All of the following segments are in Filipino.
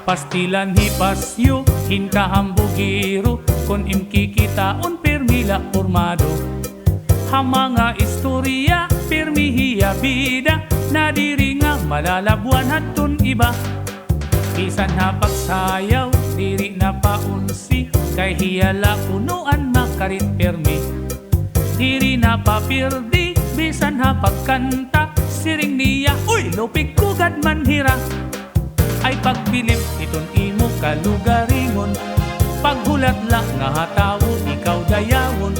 Pastilan hipasyo, hinkahambugiro, kon imkikitaon permila formado. Hamanga istorya, permihiya bida, nadiri nga malalabuan hatun iba. Bisan ha pagsayaw, diri na paunsi, kay hiyala punuan makarit permi. Diri na papirdi, bisan ha pagkanta, siring niya, uy, lupig kugad manhira. Ay pagbilib iton imo kalugaringon, paghulat la nga hatawo ikaw dayawon.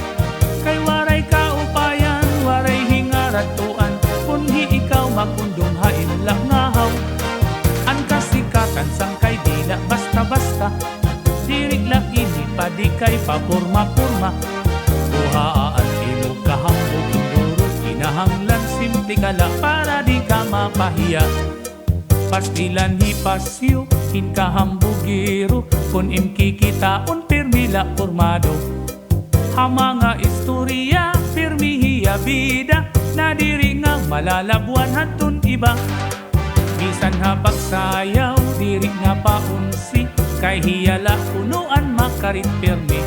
Kay waray kaupayan, waray hingaratuan, kunhi ikaw makundong hain la ngahaw. An kasikatan sang kay dila basta-basta, diri la ini padi kay papurma-purma. Buhaan imo kahambog induro, kinahanglan simple kala para di ka mapahiya. Pastilan hipasyo, hinkahambugiro, kon imkikitaon permila formado. Hamanga istorya, permihiya bida, nadiri nga malalabuan hatun iba. Bisan ha pagsayaw, diri nga paunsi, kay hiyala punuan makarit permi.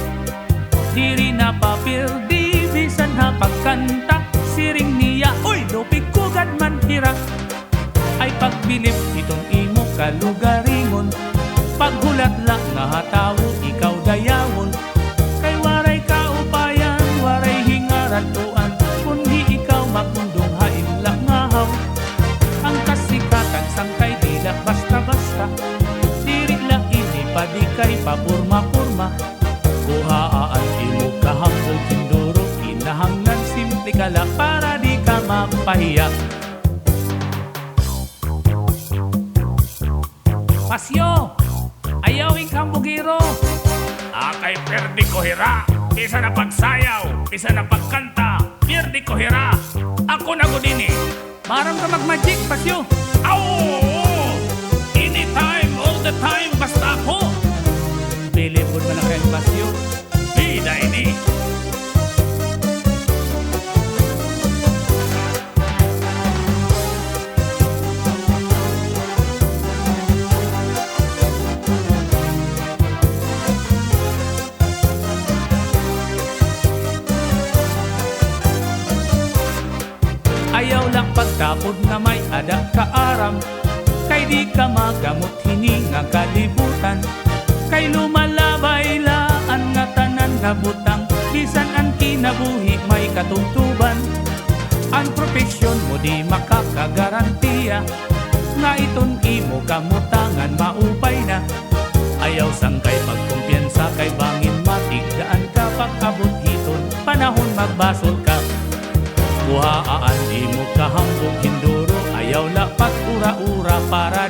Diri na papirdi, bisan ha pagkanta, siring niya, uy, lupig kugad manhira. Ay pagbilib itong imo kalugaringon, paghulat la nga hatawo ikaw dayawon. Kay waray kaupayan, waray hingaratuan, kunhi ikaw makundong hain la ngahaw. Ang kasikatan sang kay dila basta-basta, diri la ini padi kay papurma-purma. Kuhaan imo kahambog induro, kinahanglan simple kala para di ka mapahiya. Pasyo, ayawing kambugiro. Kay perdi ko hira, isa na pagsayaw, isa na pagkanta, perdi ko hira. Ako na ko dini. Marang ka mag-magic, Pasyo. Aw! Anytime, all the time, basta ako. Bilibod mo lang kayo, Pasyo. Bida ini. Ayaw lang pagtapod na may ada kaaram, kay di ka magamot hininga kalibutan. Kay lumalabay laan nga tanan nga butang, bisan ang kinabuhi may katungtuban. Ang profesyon mo di makakagarantiya, nga iton imo kamutangan maupay na. Ayaw sang kay pagkumpiyansa, kay bangin matigdaan ka pag-abot hiton, panahon magbasol ka. Buhaan imo kahambog hinduro, ayaw lapat ura-ura para